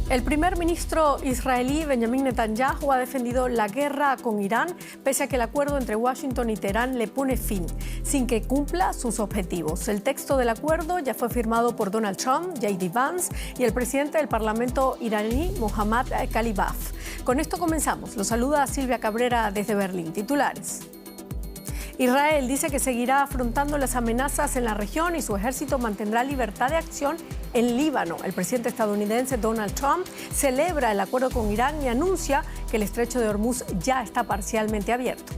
El primer ministro israelí Benjamin Netanyahu ha defendido la guerra con Irán, pese a que el acuerdo entre Washington y Teherán le pone fin, sin que cumpla sus objetivos. El texto del acuerdo ya fue firmado por Donald Trump, J.D. Vance y el presidente del Parlamento iraní, Mohammad Khalibaf. Con esto comenzamos. Los saluda Silvia Cabrera desde Berlín. Titulares. Israel dice que seguirá afrontando las amenazas en la región y su ejército mantendrá libertad de acción en Líbano. El presidente estadounidense Donald Trump celebra el acuerdo con Irán y anuncia que el estrecho de Hormuz ya está parcialmente abierto.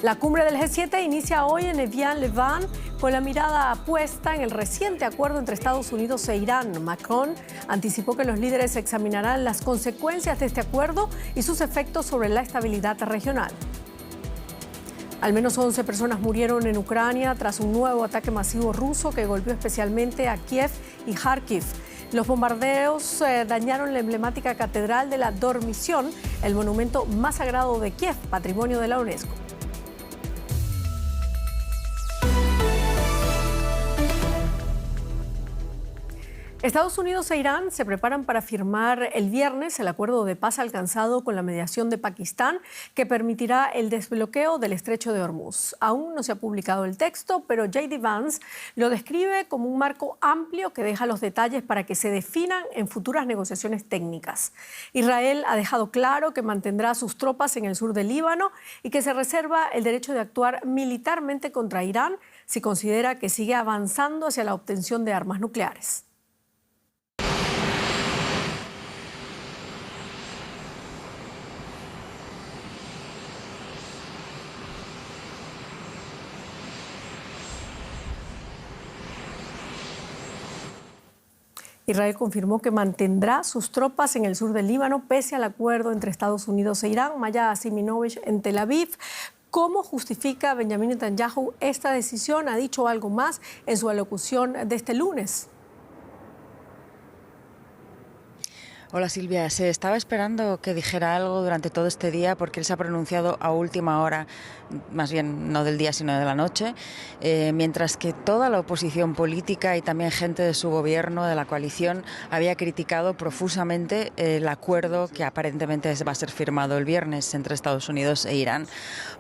La cumbre del G7 inicia hoy en Evian-le-Bain con la mirada puesta en el reciente acuerdo entre Estados Unidos e Irán. Macron anticipó que los líderes examinarán las consecuencias de este acuerdo y sus efectos sobre la estabilidad regional. Al menos 11 personas murieron en Ucrania tras un nuevo ataque masivo ruso que golpeó especialmente a Kiev y Kharkiv. Los bombardeos dañaron la emblemática Catedral de la Dormición, el monumento más sagrado de Kiev, patrimonio de la UNESCO. Estados Unidos e Irán se preparan para firmar el viernes el acuerdo de paz alcanzado con la mediación de Pakistán que permitirá el desbloqueo del estrecho de Hormuz. Aún no se ha publicado el texto, pero J.D. Vance lo describe como un marco amplio que deja los detalles para que se definan en futuras negociaciones técnicas. Israel ha dejado claro que mantendrá sus tropas en el sur del Líbano y que se reserva el derecho de actuar militarmente contra Irán si considera que sigue avanzando hacia la obtención de armas nucleares. Israel confirmó que mantendrá sus tropas en el sur del Líbano pese al acuerdo entre Estados Unidos e Irán. Maya Siminovich en Tel Aviv. ¿Cómo justifica Benjamin Netanyahu esta decisión? ¿Ha dicho algo más en su alocución de este lunes? Hola Silvia, se estaba esperando que dijera algo durante todo este día porque él se ha pronunciado a última hora, más bien no del día sino de la noche, mientras que toda la oposición política y también gente de su gobierno, de la coalición, había criticado profusamente el acuerdo que aparentemente va a ser firmado el viernes entre Estados Unidos e Irán,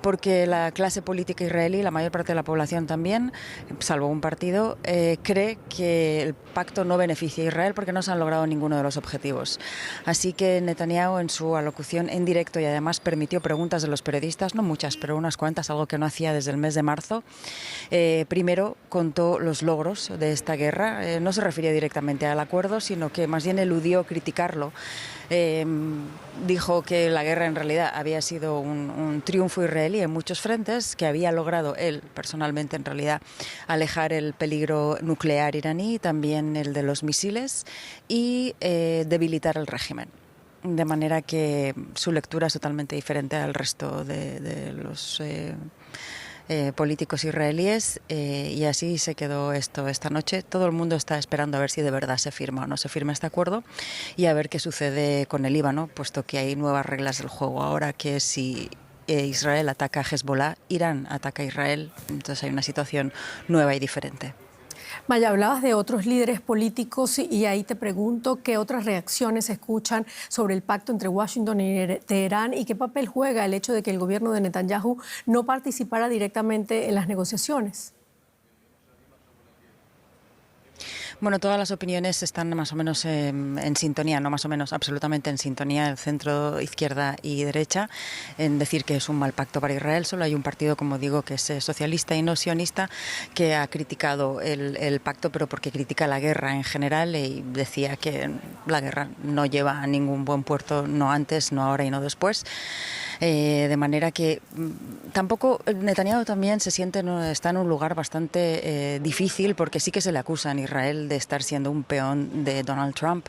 porque la clase política israelí, la mayor parte de la población también, salvo un partido, cree que el pacto no beneficia a Israel porque no se han logrado ninguno de los objetivos. Así que Netanyahu en su alocución en directo y además permitió preguntas de los periodistas, no muchas, pero unas cuantas, algo que no hacía desde el mes de marzo. Primero contó los logros de esta guerra, no se refirió directamente al acuerdo, sino que más bien eludió criticarlo. Dijo que la guerra en realidad había sido un triunfo israelí en muchos frentes, que había logrado él personalmente en realidad alejar el peligro nuclear iraní, también el de los misiles y debilitar el régimen. De manera que su lectura es totalmente diferente al resto de los políticos israelíes y así se quedó esto esta noche. Todo el mundo está esperando a ver si de verdad se firma o no se firma este acuerdo y a ver qué sucede con el Líbano, puesto que hay nuevas reglas del juego ahora, que si Israel ataca a Hezbollah, Irán ataca a Israel, entonces hay una situación nueva y diferente. Maya, hablabas de otros líderes políticos y ahí te pregunto qué otras reacciones se escuchan sobre el pacto entre Washington y Teherán y qué papel juega el hecho de que el gobierno de Netanyahu no participara directamente en las negociaciones. Bueno, todas las opiniones están más o menos en sintonía, no más o menos, absolutamente en sintonía, el centro, izquierda y derecha, en decir que es un mal pacto para Israel. Solo hay un partido, como digo, que es socialista y no sionista, que ha criticado el pacto, pero porque critica la guerra en general y decía que la guerra no lleva a ningún buen puerto, no antes, no ahora y no después. De manera que tampoco Netanyahu también se siente, está en un lugar bastante difícil porque sí que se le acusa en Israel de estar siendo un peón de Donald Trump.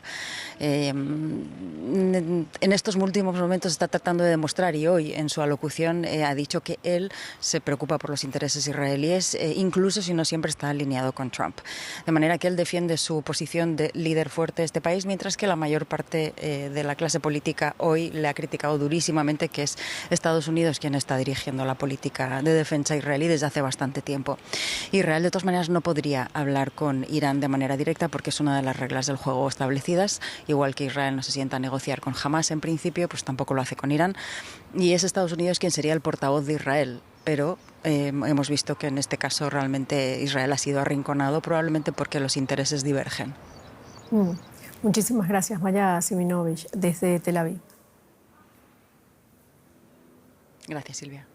En estos últimos momentos está tratando de demostrar y hoy en su alocución ha dicho que él se preocupa por los intereses israelíes, incluso si no siempre está alineado con Trump. De manera que él defiende su posición de líder fuerte de este país, mientras que la mayor parte de la clase política hoy le ha criticado durísimamente, que es Estados Unidos quien está dirigiendo la política de defensa israelí desde hace bastante tiempo. Israel, de todas maneras, no podría hablar con Irán de manera directa porque es una de las reglas del juego establecidas. Igual que Israel no se sienta a negociar con Hamás en principio, pues tampoco lo hace con Irán. Y es Estados Unidos quien sería el portavoz de Israel. Pero hemos visto que en este caso realmente Israel ha sido arrinconado, probablemente porque los intereses divergen. Muchísimas gracias, Maya Siminovich, desde Tel Aviv. Gracias, Silvia.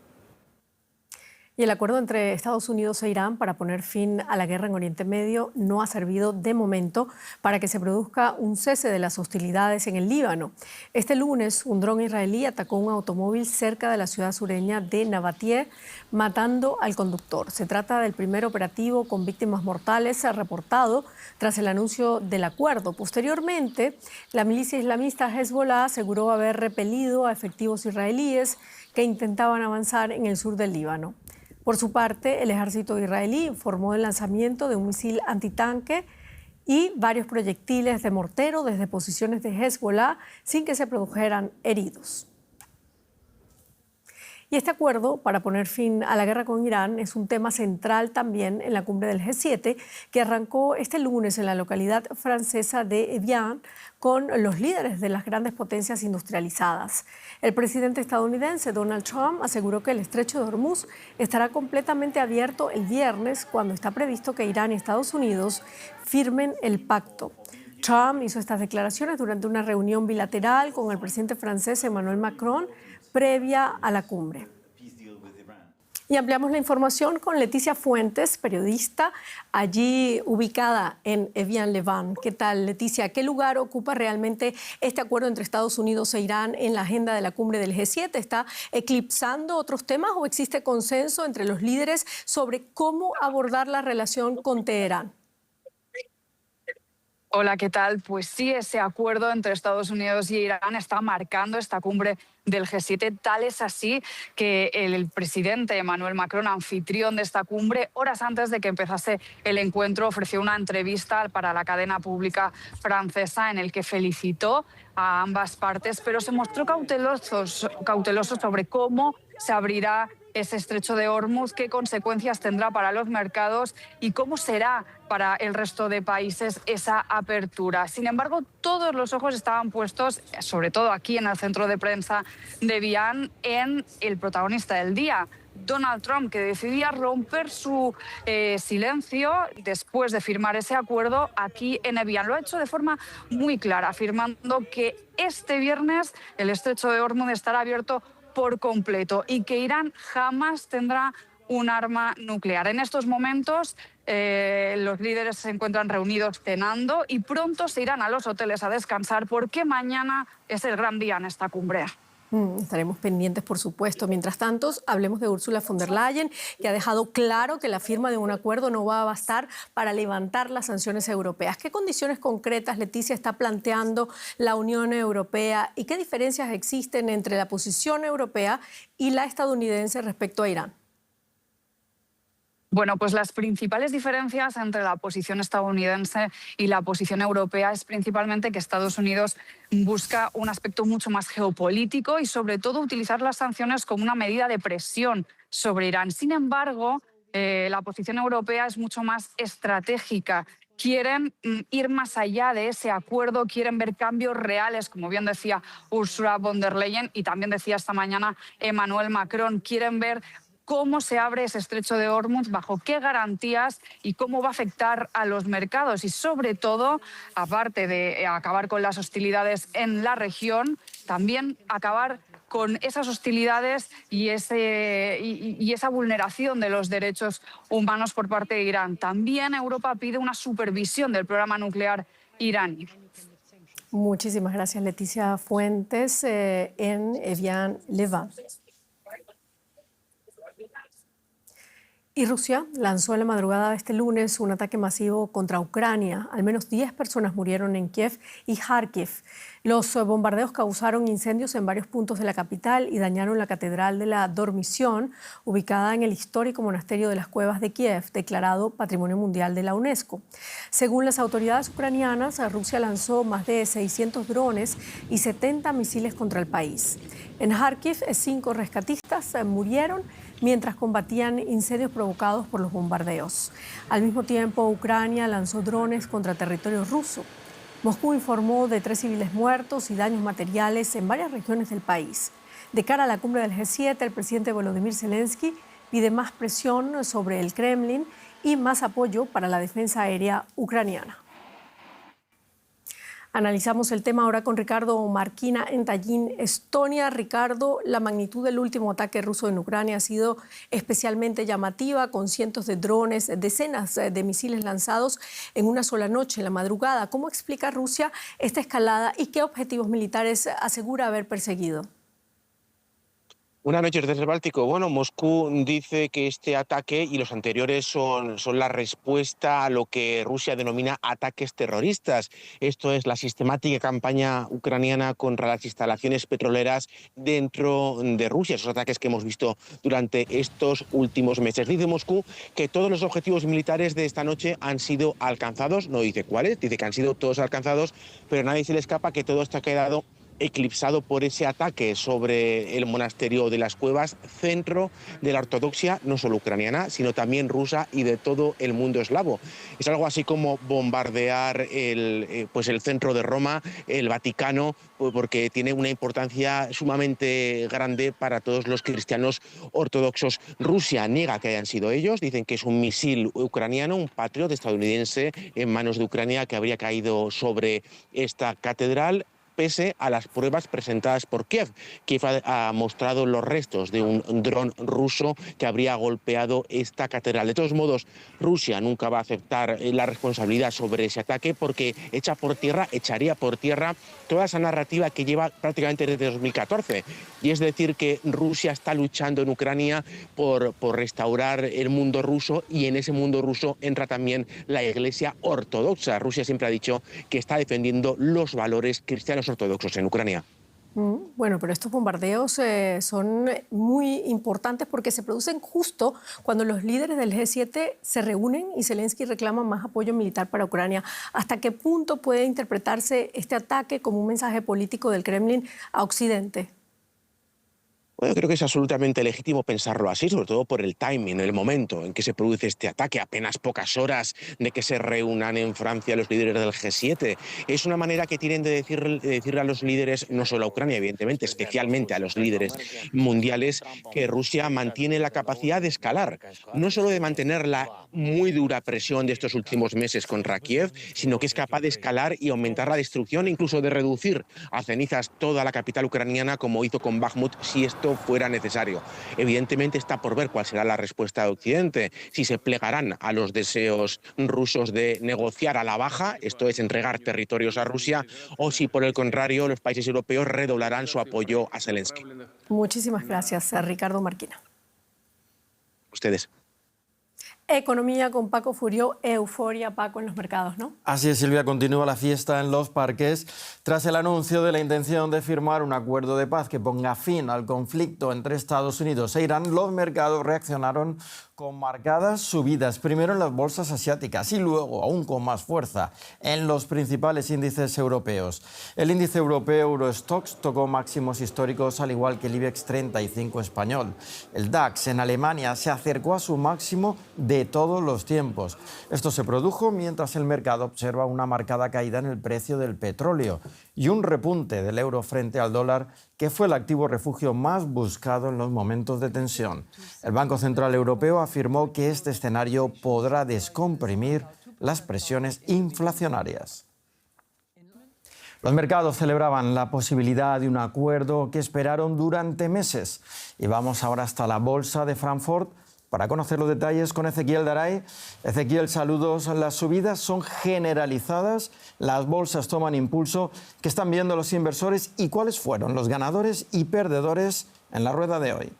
Y el acuerdo entre Estados Unidos e Irán para poner fin a la guerra en Oriente Medio no ha servido de momento para que se produzca un cese de las hostilidades en el Líbano. Este lunes, un dron israelí atacó un automóvil cerca de la ciudad sureña de Nabatie, matando al conductor. Se trata del primer operativo con víctimas mortales reportado tras el anuncio del acuerdo. Posteriormente, la milicia islamista Hezbollah aseguró haber repelido a efectivos israelíes que intentaban avanzar en el sur del Líbano. Por su parte, el ejército israelí informó del lanzamiento de un misil antitanque y varios proyectiles de mortero desde posiciones de Hezbollah sin que se produjeran heridos. Y este acuerdo para poner fin a la guerra con Irán es un tema central también en la cumbre del G7, que arrancó este lunes en la localidad francesa de Evian con los líderes de las grandes potencias industrializadas. El presidente estadounidense Donald Trump aseguró que el estrecho de Hormuz estará completamente abierto el viernes, cuando está previsto que Irán y Estados Unidos firmen el pacto. Trump hizo estas declaraciones durante una reunión bilateral con el presidente francés Emmanuel Macron previa a la cumbre. Y ampliamos la información con Leticia Fuentes, periodista, allí ubicada en Evian-le-Bain. ¿Qué tal, Leticia? ¿Qué lugar ocupa realmente este acuerdo entre Estados Unidos e Irán en la agenda de la cumbre del G7? ¿Está eclipsando otros temas o existe consenso entre los líderes sobre cómo abordar la relación con Teherán? Hola, ¿qué tal? Pues sí, ese acuerdo entre Estados Unidos y Irán está marcando esta cumbre del G7. Tal es así que el presidente Emmanuel Macron, anfitrión de esta cumbre, horas antes de que empezase el encuentro, ofreció una entrevista para la cadena pública francesa en el que felicitó a ambas partes, pero se mostró cauteloso sobre cómo se abrirá ese estrecho de Hormuz, qué consecuencias tendrá para los mercados y cómo será para el resto de países esa apertura. Sin embargo, todos los ojos estaban puestos, sobre todo aquí en el centro de prensa de Evian, en el protagonista del día, Donald Trump, que decidía romper su silencio después de firmar ese acuerdo aquí en Evian. Lo ha hecho de forma muy clara, afirmando que este viernes el estrecho de Hormuz estará abierto por completo y que Irán jamás tendrá un arma nuclear. En estos momentos los líderes se encuentran reunidos cenando y pronto se irán a los hoteles a descansar porque mañana es el gran día en esta cumbre. Estaremos pendientes, por supuesto. Mientras tanto, hablemos de Ursula von der Leyen, que ha dejado claro que la firma de un acuerdo no va a bastar para levantar las sanciones europeas. ¿Qué condiciones concretas, Leticia, está planteando la Unión Europea y qué diferencias existen entre la posición europea y la estadounidense respecto a Irán? Bueno, pues las principales diferencias entre la posición estadounidense y la posición europea es principalmente que Estados Unidos busca un aspecto mucho más geopolítico y sobre todo utilizar las sanciones como una medida de presión sobre Irán. Sin embargo, la posición europea es mucho más estratégica. Quieren ir más allá de ese acuerdo, quieren ver cambios reales, como bien decía Ursula von der Leyen y también decía esta mañana Emmanuel Macron. Quieren ver cómo se abre ese estrecho de Hormuz, bajo qué garantías y cómo va a afectar a los mercados. Y sobre todo, aparte de acabar con las hostilidades en la región, también acabar con esas hostilidades y esa vulneración de los derechos humanos por parte de Irán. También Europa pide una supervisión del programa nuclear iraní. Muchísimas gracias, Leticia Fuentes, en Evian-le-Bain. Y Rusia lanzó en la madrugada de este lunes un ataque masivo contra Ucrania. Al menos 10 personas murieron en Kiev y Kharkiv. Los bombardeos causaron incendios en varios puntos de la capital y dañaron la Catedral de la Dormición, ubicada en el histórico Monasterio de las Cuevas de Kiev, declarado Patrimonio Mundial de la UNESCO. Según las autoridades ucranianas, Rusia lanzó más de 600 drones y 70 misiles contra el país. En Kharkiv, 5 rescatistas murieron mientras combatían incendios provocados por los bombardeos. Al mismo tiempo, Ucrania lanzó drones contra territorio ruso. Moscú informó de 3 civiles muertos y daños materiales en varias regiones del país. De cara a la cumbre del G7, el presidente Volodymyr Zelensky pide más presión sobre el Kremlin y más apoyo para la defensa aérea ucraniana. Analizamos el tema ahora con Ricardo Marquina en Tallinn, Estonia. Ricardo, la magnitud del último ataque ruso en Ucrania ha sido especialmente llamativa, con cientos de drones, decenas de misiles lanzados en una sola noche, en la madrugada. ¿Cómo explica Rusia esta escalada y qué objetivos militares asegura haber perseguido? Buenas noches desde el Báltico. Bueno, Moscú dice que este ataque y los anteriores son la respuesta a lo que Rusia denomina ataques terroristas. Esto es la sistemática campaña ucraniana contra las instalaciones petroleras dentro de Rusia. Esos ataques que hemos visto durante estos últimos meses. Dice Moscú que todos los objetivos militares de esta noche han sido alcanzados. No dice cuáles, dice que han sido todos alcanzados, pero a nadie se le escapa que todo esto ha quedado eclipsado por ese ataque sobre el monasterio de las Cuevas, centro de la ortodoxia no solo ucraniana, sino también rusa y de todo el mundo eslavo. Es algo así como bombardear el centro de Roma, el Vaticano, porque tiene una importancia sumamente grande para todos los cristianos ortodoxos. Rusia niega que hayan sido ellos, dicen que es un misil ucraniano, un Patriot estadounidense en manos de Ucrania que habría caído sobre esta catedral, pese a las pruebas presentadas por Kiev. Kiev ha mostrado los restos de un dron ruso que habría golpeado esta catedral. De todos modos, Rusia nunca va a aceptar la responsabilidad sobre ese ataque porque echaría por tierra toda esa narrativa que lleva prácticamente desde 2014. Y es decir, que Rusia está luchando en Ucrania por restaurar el mundo ruso, y en ese mundo ruso entra también la Iglesia ortodoxa. Rusia siempre ha dicho que está defendiendo los valores cristianos ortodoxos en Ucrania. Bueno, pero estos bombardeos son muy importantes porque se producen justo cuando los líderes del G7 se reúnen y Zelensky reclama más apoyo militar para Ucrania. ¿Hasta qué punto puede interpretarse este ataque como un mensaje político del Kremlin a Occidente? Bueno, creo que es absolutamente legítimo pensarlo así, sobre todo por el timing, el momento en que se produce este ataque, apenas pocas horas de que se reúnan en Francia los líderes del G7. Es una manera que tienen de decirle a los líderes, no solo a Ucrania, evidentemente, especialmente a los líderes mundiales, que Rusia mantiene la capacidad de escalar, no solo de mantener la muy dura presión de estos últimos meses contra Kiev, sino que es capaz de escalar y aumentar la destrucción, incluso de reducir a cenizas toda la capital ucraniana, como hizo con Bakhmut, si esto fuera necesario. Evidentemente está por ver cuál será la respuesta de Occidente, si se plegarán a los deseos rusos de negociar a la baja, esto es entregar territorios a Rusia, o si por el contrario los países europeos redoblarán su apoyo a Zelensky. Muchísimas gracias, Ricardo Marquina. Ustedes. Economía con Paco Furió, euforia, Paco, en los mercados, ¿no? Así es, Silvia, continúa la fiesta en los parques tras el anuncio de la intención de firmar un acuerdo de paz que ponga fin al conflicto entre Estados Unidos e Irán. Los mercados reaccionaron con marcadas subidas, primero en las bolsas asiáticas y luego, aún con más fuerza, en los principales índices europeos. El índice europeo Eurostoxx tocó máximos históricos, al igual que el IBEX 35 español. El DAX en Alemania se acercó a su máximo de todos los tiempos. Esto se produjo mientras el mercado observa una marcada caída en el precio del petróleo y un repunte del euro frente al dólar, que fue el activo refugio más buscado en los momentos de tensión. El Banco Central Europeo afirmó que este escenario podrá descomprimir las presiones inflacionarias. Los mercados celebraban la posibilidad de un acuerdo que esperaron durante meses. Y vamos ahora hasta la Bolsa de Frankfurt para conocer los detalles con Ezequiel Daray. Ezequiel, saludos. Las subidas son generalizadas, las bolsas toman impulso. ¿Qué están viendo los inversores y cuáles fueron los ganadores y perdedores en la rueda de hoy?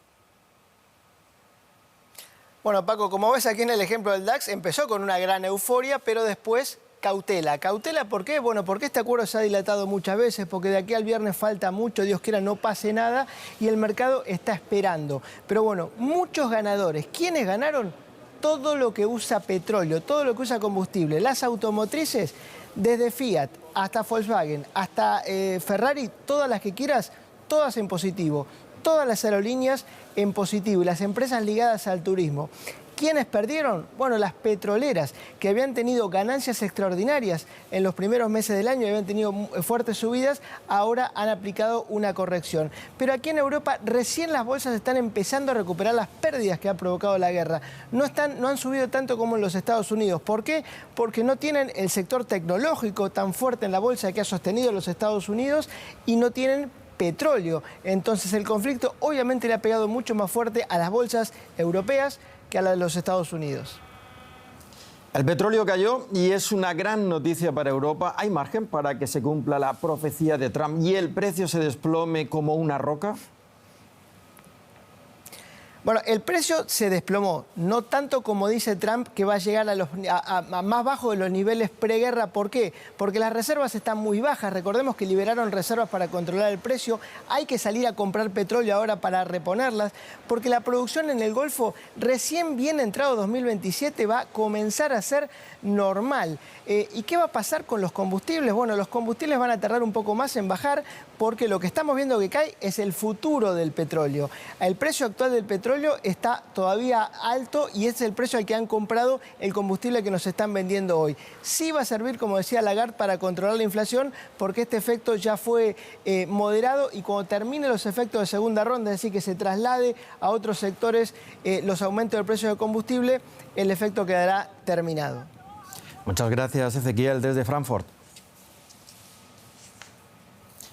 Bueno, Paco, como ves aquí en el ejemplo del DAX, empezó con una gran euforia, pero después cautela. ¿Cautela por qué? Bueno, porque este acuerdo se ha dilatado muchas veces, porque de aquí al viernes falta mucho, Dios quiera no pase nada, y el mercado está esperando. Pero bueno, muchos ganadores. ¿Quiénes ganaron? Todo lo que usa petróleo, todo lo que usa combustible. Las automotrices, desde Fiat hasta Volkswagen, hasta Ferrari, todas las que quieras, todas en positivo. Todas las aerolíneas en positivo y las empresas ligadas al turismo. ¿Quiénes perdieron? Bueno, las petroleras, que habían tenido ganancias extraordinarias en los primeros meses del año y habían tenido fuertes subidas, ahora han aplicado una corrección. Pero aquí en Europa recién las bolsas están empezando a recuperar las pérdidas que ha provocado la guerra. No han subido tanto como en los Estados Unidos. ¿Por qué? Porque no tienen el sector tecnológico tan fuerte en la bolsa que ha sostenido los Estados Unidos y no tienen petróleo. Entonces el conflicto obviamente le ha pegado mucho más fuerte a las bolsas europeas que a las de los Estados Unidos. El petróleo cayó y es una gran noticia para Europa. ¿Hay margen para que se cumpla la profecía de Trump y el precio se desplome como una roca? Bueno, el precio se desplomó, no tanto como dice Trump, que va a llegar a más bajo de los niveles preguerra. ¿Por qué? Porque las reservas están muy bajas. Recordemos que liberaron reservas para controlar el precio. Hay que salir a comprar petróleo ahora para reponerlas, porque la producción en el Golfo, recién bien entrado 2027, va a comenzar a ser normal. ¿Y qué va a pasar con los combustibles? Bueno, los combustibles van a tardar un poco más en bajar, porque lo que estamos viendo que cae es el futuro del petróleo. El precio actual del petróleo está todavía alto y es el precio al que han comprado el combustible que nos están vendiendo hoy. Sí va a servir, como decía Lagarde, para controlar la inflación, porque este efecto ya fue moderado y cuando termine los efectos de segunda ronda, es decir, que se traslade a otros sectores los aumentos del precio del combustible, el efecto quedará terminado. Muchas gracias, Ezequiel, desde Frankfurt.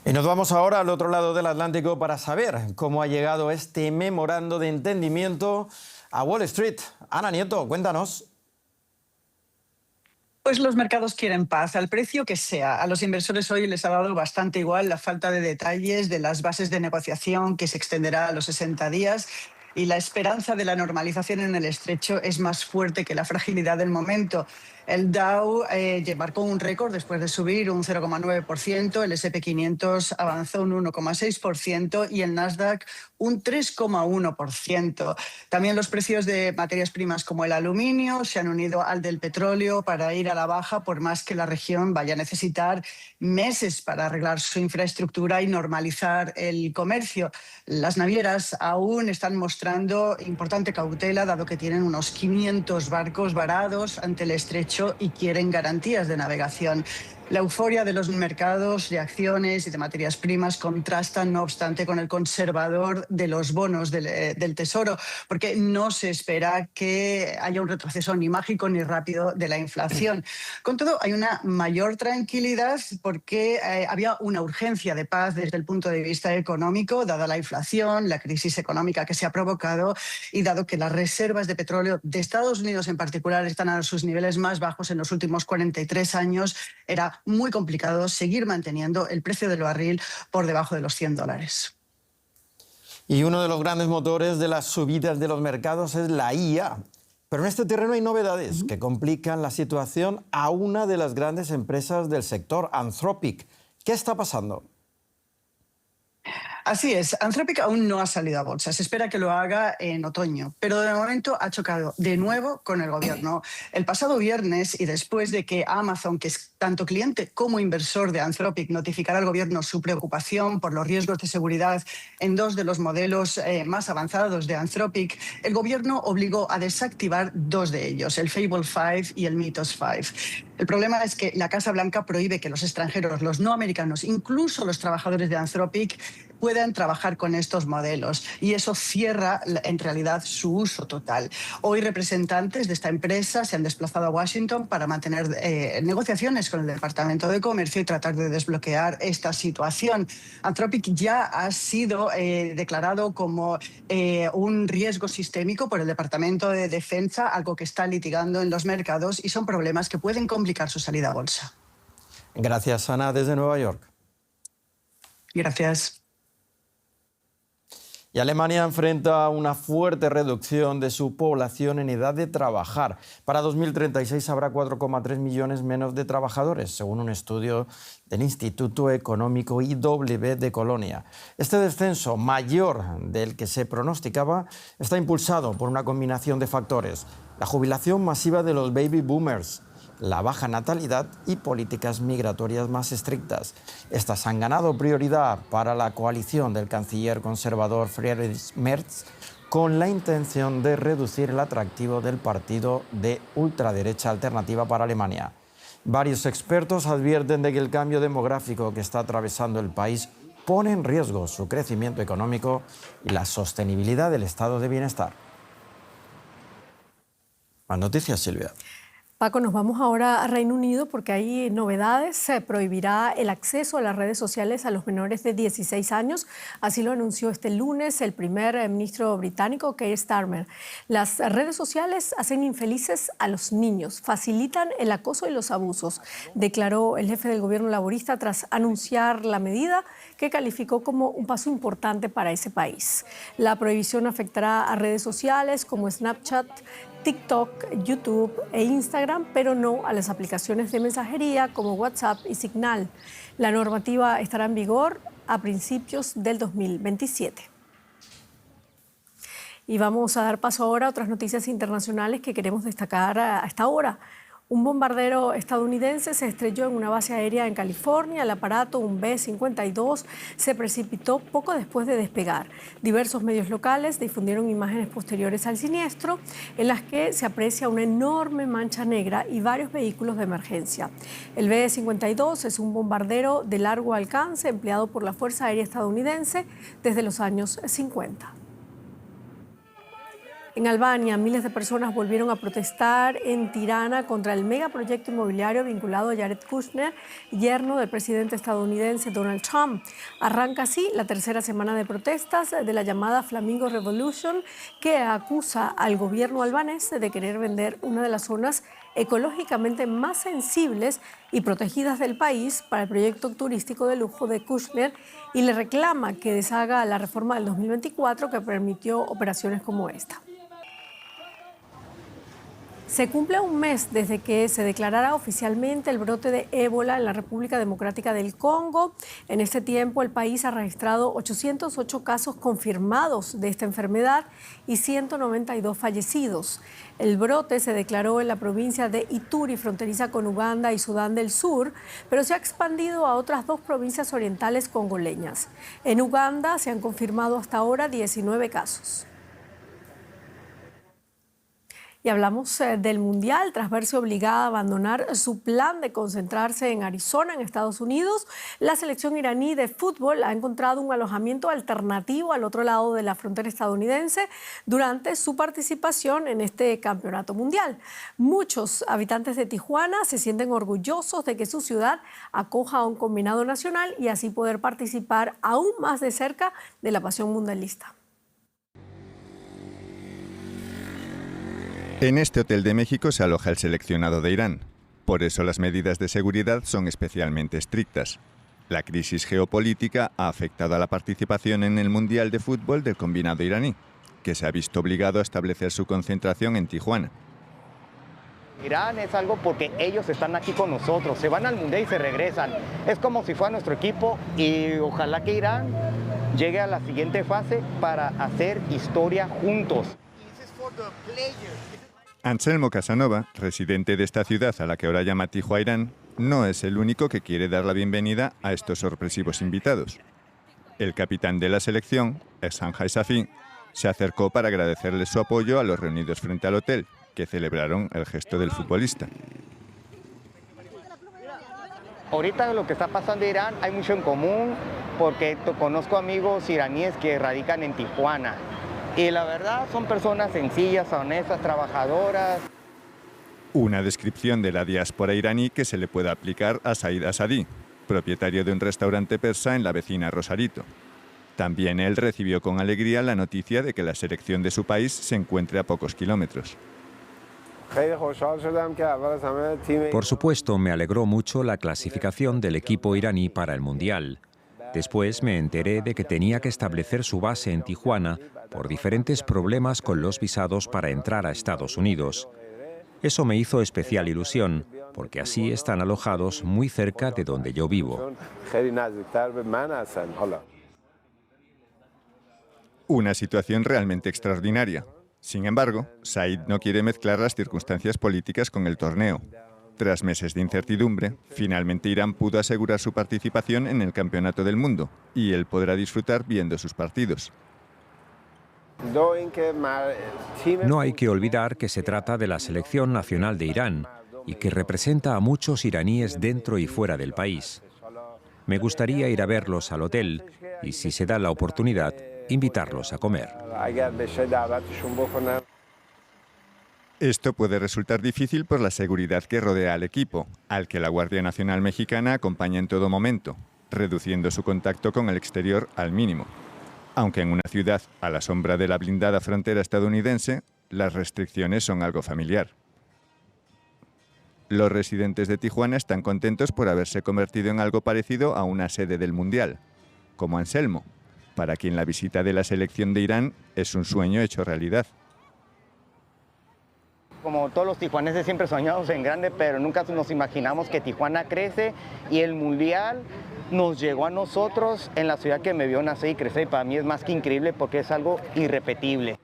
Y nos vamos ahora al otro lado del Atlántico para saber cómo ha llegado este memorando de entendimiento a Wall Street. Ana Nieto, cuéntanos. Pues los mercados quieren paz, al precio que sea. A los inversores hoy les ha dado bastante igual la falta de detalles de las bases de negociación que se extenderá a los 60 días. Y la esperanza de la normalización en el estrecho es más fuerte que la fragilidad del momento. El Dow marcó un récord después de subir un 0,9%, el S&P 500 avanzó un 1,6% y el Nasdaq un 3,1%. También los precios de materias primas como el aluminio se han unido al del petróleo para ir a la baja, por más que la región vaya a necesitar meses para arreglar su infraestructura y normalizar el comercio. Las navieras aún están mostrando importante cautela, dado que tienen unos 500 barcos varados ante el estrecho y quieren garantías de navegación. La euforia de los mercados de acciones y de materias primas contrasta, no obstante, con el conservador de los bonos del Tesoro, porque no se espera que haya un retroceso ni mágico ni rápido de la inflación. Con todo, hay una mayor tranquilidad porque había una urgencia de paz desde el punto de vista económico, dada la inflación, la crisis económica que se ha provocado y dado que las reservas de petróleo de Estados Unidos en particular están a sus niveles más bajos en los últimos 43 años, era muy complicado seguir manteniendo el precio del barril por debajo de los $100. Y uno de los grandes motores de las subidas de los mercados es la IA. Pero en este terreno hay novedades que complican la situación a una de las grandes empresas del sector, Anthropic. ¿Qué está pasando? Así es, Anthropic aún no ha salido a bolsa, se espera que lo haga en otoño, pero de momento ha chocado de nuevo con el gobierno. El pasado viernes, y después de que Amazon, que es tanto cliente como inversor de Anthropic, notificara al gobierno su preocupación por los riesgos de seguridad en dos de los modelos más avanzados de Anthropic, el gobierno obligó a desactivar dos de ellos, el Fable 5 y el Mythos 5. El problema es que la Casa Blanca prohíbe que los extranjeros, los no americanos, incluso los trabajadores de Anthropic, puedan trabajar con estos modelos y eso cierra en realidad su uso total. Hoy representantes de esta empresa se han desplazado a Washington para mantener negociaciones con el Departamento de Comercio y tratar de desbloquear esta situación. Anthropic ya ha sido declarado como un riesgo sistémico por el Departamento de Defensa, algo que está litigando en los mercados y son problemas que pueden complicar su salida a bolsa. Gracias, Ana, desde Nueva York. Gracias. Y Alemania enfrenta una fuerte reducción de su población en edad de trabajar. Para 2036 habrá 4,3 millones menos de trabajadores, según un estudio del Instituto Económico IW de Colonia. Este descenso, mayor del que se pronosticaba, está impulsado por una combinación de factores: la jubilación masiva de los baby boomers, la baja natalidad y políticas migratorias más estrictas. Estas han ganado prioridad para la coalición del canciller conservador Friedrich Merz, con la intención de reducir el atractivo del partido de ultraderecha Alternativa para Alemania. Varios expertos advierten de que el cambio demográfico que está atravesando el país pone en riesgo su crecimiento económico y la sostenibilidad del estado de bienestar. Más noticias, Silvia. Paco, nos vamos ahora a Reino Unido porque hay novedades. Se prohibirá el acceso a las redes sociales a los menores de 16 años. Así lo anunció este lunes el primer ministro británico, Keir Starmer. Las redes sociales hacen infelices a los niños, facilitan el acoso y los abusos, declaró el jefe del gobierno laborista tras anunciar la medida, que calificó como un paso importante para ese país. La prohibición afectará a redes sociales como Snapchat, TikTok, YouTube e Instagram, pero no a las aplicaciones de mensajería como WhatsApp y Signal. La normativa estará en vigor a principios del 2027. Y vamos a dar paso ahora a otras noticias internacionales que queremos destacar a esta hora. Un bombardero estadounidense se estrelló en una base aérea en California. El aparato, un B-52, se precipitó poco después de despegar. Diversos medios locales difundieron imágenes posteriores al siniestro, en las que se aprecia una enorme mancha negra y varios vehículos de emergencia. El B-52 es un bombardero de largo alcance empleado por la Fuerza Aérea estadounidense desde los años 50. En Albania, miles de personas volvieron a protestar en Tirana contra el megaproyecto inmobiliario vinculado a Jared Kushner, yerno del presidente estadounidense Donald Trump. Arranca así la tercera semana de protestas de la llamada Flamingo Revolution, que acusa al gobierno albanés de querer vender una de las zonas ecológicamente más sensibles y protegidas del país para el proyecto turístico de lujo de Kushner, y le reclama que deshaga la reforma del 2024 que permitió operaciones como esta. Se cumple un mes desde que se declarara oficialmente el brote de ébola en la República Democrática del Congo. En este tiempo, el país ha registrado 808 casos confirmados de esta enfermedad y 192 fallecidos. El brote se declaró en la provincia de Ituri, fronteriza con Uganda y Sudán del Sur, pero se ha expandido a otras dos provincias orientales congoleñas. En Uganda se han confirmado hasta ahora 19 casos. Y hablamos del Mundial. Tras verse obligada a abandonar su plan de concentrarse en Arizona, en Estados Unidos, la selección iraní de fútbol ha encontrado un alojamiento alternativo al otro lado de la frontera estadounidense durante su participación en este campeonato mundial. Muchos habitantes de Tijuana se sienten orgullosos de que su ciudad acoja a un combinado nacional y así poder participar aún más de cerca de la pasión mundialista. En este hotel de México se aloja el seleccionado de Irán. Por eso las medidas de seguridad son especialmente estrictas. La crisis geopolítica ha afectado a la participación en el Mundial de Fútbol del combinado iraní, que se ha visto obligado a establecer su concentración en Tijuana. Irán es algo porque ellos están aquí con nosotros, se van al Mundial y se regresan. Es como si fuera nuestro equipo y ojalá que Irán llegue a la siguiente fase para hacer historia juntos. Anselmo Casanova, residente de esta ciudad a la que ahora llama Tijuana, no es el único que quiere dar la bienvenida a estos sorpresivos invitados. El capitán de la selección, Ehsan Haisafi, se acercó para agradecerles su apoyo a los reunidos frente al hotel, que celebraron el gesto del futbolista. Ahorita lo que está pasando en Irán hay mucho en común porque conozco amigos iraníes que radican en Tijuana. Y la verdad son personas sencillas, honestas, trabajadoras. Una descripción de la diáspora iraní que se le puede aplicar a Said Asadi, propietario de un restaurante persa en la vecina Rosarito. También él recibió con alegría la noticia de que la selección de su país se encuentre a pocos kilómetros. Por supuesto, me alegró mucho la clasificación del equipo iraní para el Mundial. Después me enteré de que tenía que establecer su base en Tijuana por diferentes problemas con los visados para entrar a Estados Unidos. Eso me hizo especial ilusión, porque así están alojados muy cerca de donde yo vivo. Una situación realmente extraordinaria. Sin embargo, Said no quiere mezclar las circunstancias políticas con el torneo. Tras meses de incertidumbre, finalmente Irán pudo asegurar su participación en el Campeonato del Mundo y él podrá disfrutar viendo sus partidos. No hay que olvidar que se trata de la selección nacional de Irán y que representa a muchos iraníes dentro y fuera del país. Me gustaría ir a verlos al hotel y, si se da la oportunidad, invitarlos a comer. Esto puede resultar difícil por la seguridad que rodea al equipo, al que la Guardia Nacional Mexicana acompaña en todo momento, reduciendo su contacto con el exterior al mínimo. Aunque en una ciudad a la sombra de la blindada frontera estadounidense, las restricciones son algo familiar. Los residentes de Tijuana están contentos por haberse convertido en algo parecido a una sede del Mundial, como Anselmo, para quien la visita de la selección de Irán es un sueño hecho realidad. Como todos los tijuaneses siempre soñamos en grande, pero nunca nos imaginamos que Tijuana crece y el Mundial nos llegó a nosotros en la ciudad que me vio nacer y crecer, y para mí es más que increíble porque es algo irrepetible.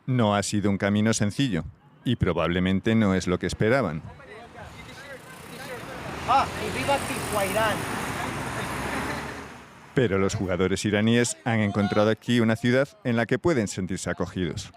No ha sido un camino sencillo y probablemente no es lo que esperaban. ¡Y viva Tijuana! Pero los jugadores iraníes han encontrado aquí una ciudad en la que pueden sentirse acogidos.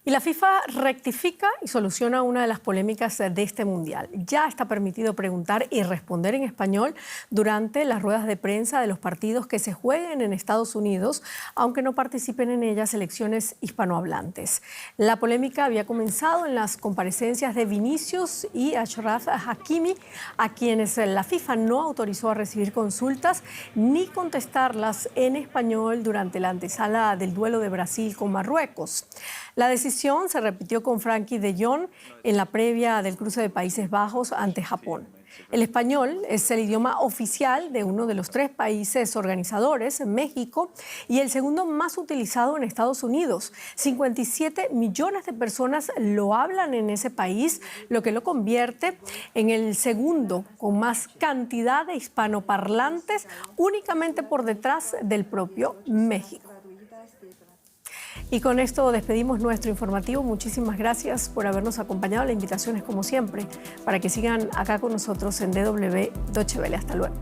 Y la FIFA rectifica y soluciona una de las polémicas de este Mundial. Ya está permitido preguntar y responder en español durante las ruedas de prensa de los partidos que se jueguen en Estados Unidos, aunque no participen en ellas selecciones hispanohablantes. La polémica había comenzado en las comparecencias de Vinicius y Achraf Hakimi, a quienes la FIFA no autorizó a recibir consultas ni contestarlas en español durante la antesala del duelo de Brasil con Marruecos. La decisión se repitió con Frenkie de Jong en la previa del cruce de Países Bajos ante Japón. El español es el idioma oficial de uno de los 3 países organizadores, México, y el segundo más utilizado en Estados Unidos. 57 millones de personas lo hablan en ese país, lo que lo convierte en el segundo con más cantidad de hispanoparlantes, únicamente por detrás del propio México. Y con esto despedimos nuestro informativo. Muchísimas gracias por habernos acompañado. La invitación es como siempre para que sigan acá con nosotros en DW Deutsche Welle. Hasta luego.